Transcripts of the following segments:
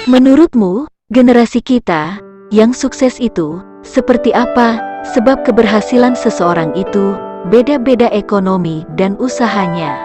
Menurutmu, generasi kita yang sukses itu seperti apa? Sebab keberhasilan seseorang itu beda-beda ekonomi dan usahanya.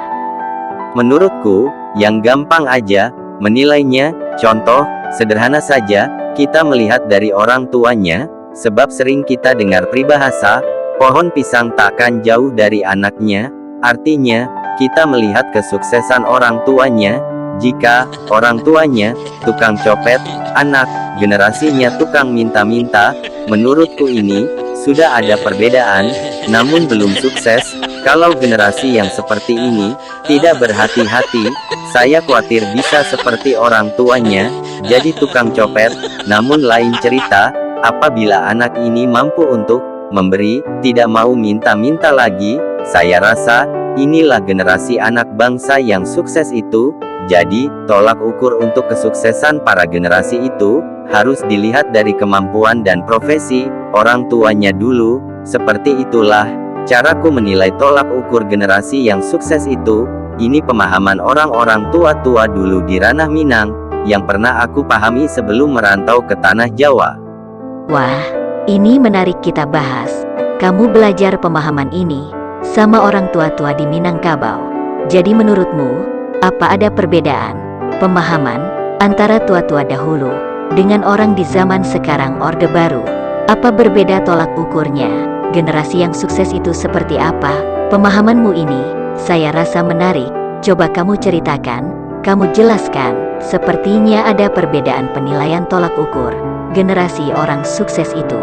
Menurutku, yang gampang aja menilainya, contoh sederhana saja, kita melihat dari orang tuanya, sebab sering kita dengar peribahasa, pohon pisang takkan jauh dari anaknya, artinya, kita melihat kesuksesan orang tuanya. Jika orang tuanya tukang copet, anak generasinya tukang minta-minta, menurutku ini sudah ada perbedaan, namun belum sukses. Kalau generasi yang seperti ini tidak berhati-hati, saya khawatir bisa seperti orang tuanya, jadi tukang copet. Namun lain cerita, apabila anak ini mampu untuk memberi, tidak mau minta-minta lagi, saya rasa inilah generasi anak bangsa yang sukses itu. Jadi, tolak ukur untuk kesuksesan para generasi itu harus dilihat dari kemampuan dan profesi orang tuanya dulu. Seperti itulah caraku menilai tolak ukur generasi yang sukses itu. Ini pemahaman orang-orang tua-tua dulu di ranah Minang yang pernah aku pahami sebelum merantau ke tanah Jawa. Wah, ini menarik kita bahas. Kamu belajar pemahaman ini sama orang tua-tua di Minangkabau. Jadi menurutmu, apa ada perbedaan pemahaman antara tua-tua dahulu dengan orang di zaman sekarang Orde Baru? Apa berbeda tolak ukurnya? Generasi yang sukses itu seperti apa? Pemahamanmu ini, saya rasa menarik. Coba kamu ceritakan, kamu jelaskan. Sepertinya ada perbedaan penilaian tolak ukur generasi orang sukses itu.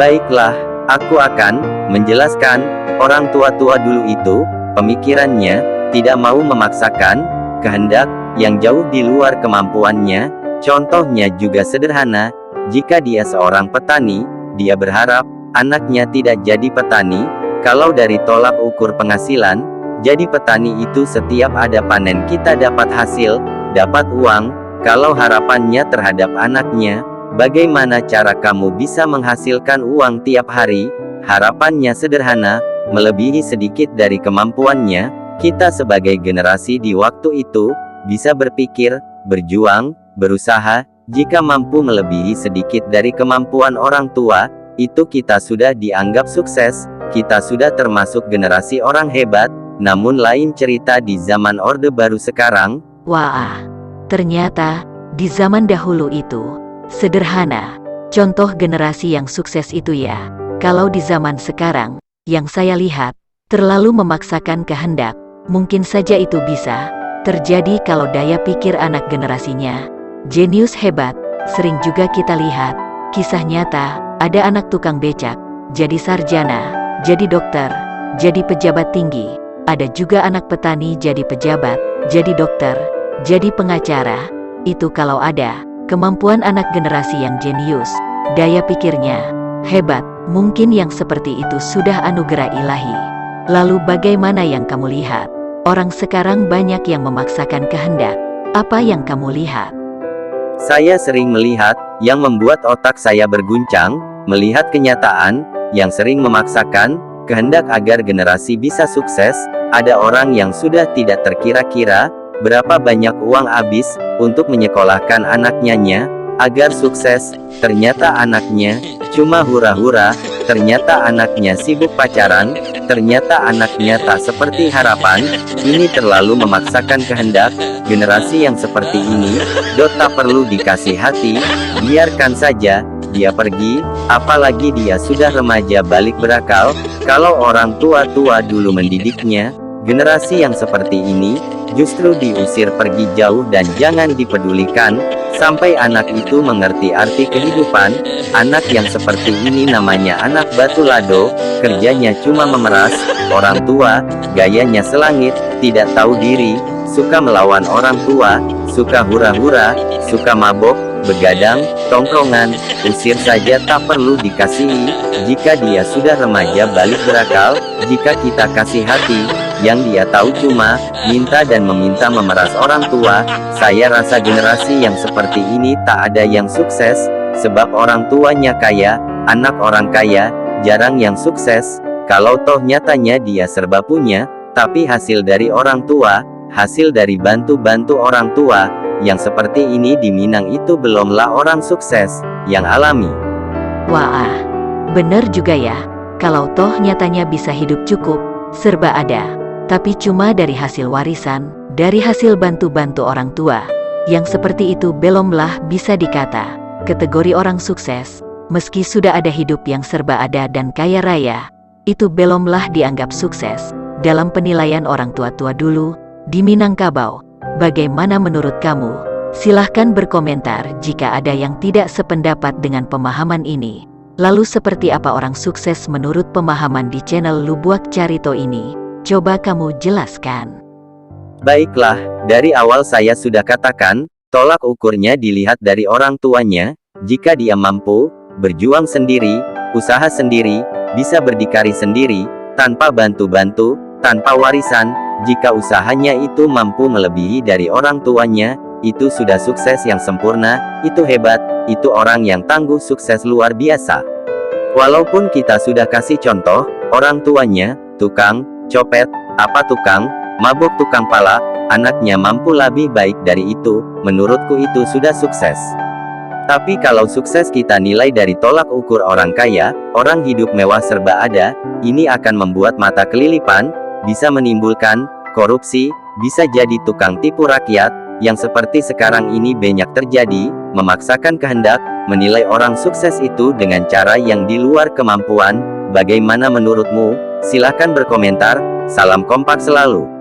Baiklah, aku akan menjelaskan. Orang tua-tua dulu itu, pemikirannya tidak mau memaksakan kehendak yang jauh di luar kemampuannya. Contohnya juga sederhana, jika dia seorang petani, dia berharap anaknya tidak jadi petani. Kalau dari tolak ukur penghasilan, jadi petani itu setiap ada panen kita dapat hasil, dapat uang. Kalau harapannya terhadap anaknya, bagaimana cara kamu bisa menghasilkan uang tiap hari? Harapannya sederhana, melebihi sedikit dari kemampuannya. Kita sebagai generasi di waktu itu, bisa berpikir, berjuang, berusaha. Jika mampu melebihi sedikit dari kemampuan orang tua, itu kita sudah dianggap sukses, kita sudah termasuk generasi orang hebat. Namun lain cerita di zaman Orde Baru sekarang. Wah, ternyata di zaman dahulu itu sederhana. Contoh generasi yang sukses itu ya. Kalau di zaman sekarang, yang saya lihat, terlalu memaksakan kehendak. Mungkin saja itu bisa terjadi kalau daya pikir anak generasinya jenius hebat. Sering juga kita lihat kisah nyata, ada anak tukang becak jadi sarjana, jadi dokter, jadi pejabat tinggi. Ada juga anak petani jadi pejabat, jadi dokter, jadi pengacara. Itu kalau ada kemampuan anak generasi yang jenius, daya pikirnya hebat. Mungkin yang seperti itu sudah anugerah ilahi. Lalu bagaimana yang kamu lihat? Orang sekarang banyak yang memaksakan kehendak. Apa yang kamu lihat? Saya sering melihat, yang membuat otak saya berguncang, melihat kenyataan, yang sering memaksakan kehendak agar generasi bisa sukses. Ada orang yang sudah tidak terkira-kira, berapa banyak uang habis, untuk menyekolahkan anaknya, agar sukses. Ternyata anaknya cuma hura-hura, ternyata anaknya sibuk pacaran, ternyata anaknya tak seperti harapan. Ini terlalu memaksakan kehendak. Generasi yang seperti ini, tak perlu dikasih hati, biarkan saja dia pergi, apalagi dia sudah remaja balik berakal. Kalau orang tua-tua dulu mendidiknya, generasi yang seperti ini, justru diusir pergi jauh dan jangan dipedulikan, sampai anak itu mengerti arti kehidupan. Anak yang seperti ini namanya anak batu lado, kerjanya cuma memeras. Orang tua, gayanya selangit, tidak tahu diri, suka melawan orang tua, suka hura-hura, suka mabok, begadang, tongkrongan, usir saja tak perlu dikasihi. Jika dia sudah remaja balik berakal, jika kita kasih hati, yang dia tahu cuma minta dan meminta memeras orang tua. Saya rasa generasi yang seperti ini tak ada yang sukses, sebab orang tuanya kaya, anak orang kaya, jarang yang sukses. Kalau toh nyatanya dia serba punya, tapi hasil dari orang tua, hasil dari bantu-bantu orang tua, yang seperti ini di Minang itu belumlah orang sukses yang alami. Wah, bener juga ya. Kalau toh nyatanya bisa hidup cukup, serba ada, tapi cuma dari hasil warisan, dari hasil bantu-bantu orang tua. Yang seperti itu belumlah bisa dikata kategori orang sukses. Meski sudah ada hidup yang serba ada dan kaya raya, itu belumlah dianggap sukses dalam penilaian orang tua-tua dulu di Minangkabau. Bagaimana menurut kamu? Silahkan berkomentar jika ada yang tidak sependapat dengan pemahaman ini. Lalu seperti apa orang sukses menurut pemahaman di channel Lubuak Carito ini? Coba kamu jelaskan. Baiklah, dari awal saya sudah katakan, tolak ukurnya dilihat dari orang tuanya. Jika dia mampu berjuang sendiri, usaha sendiri, bisa berdikari sendiri, tanpa bantu-bantu, tanpa warisan, jika usahanya itu mampu melebihi dari orang tuanya, itu sudah sukses yang sempurna, itu hebat, itu orang yang tangguh sukses luar biasa. Walaupun kita sudah kasih contoh, orang tuanya, tukang, copet, mabuk tukang pala, anaknya mampu lebih baik dari itu, menurutku itu sudah sukses. Tapi kalau sukses kita nilai dari tolak ukur orang kaya, orang hidup mewah serba ada, ini akan membuat mata kelilipan, bisa menimbulkan korupsi, bisa jadi tukang tipu rakyat, yang seperti sekarang ini banyak terjadi, memaksakan kehendak, menilai orang sukses itu dengan cara yang di luar kemampuan. Bagaimana menurutmu? Silahkan berkomentar. Salam kompak selalu.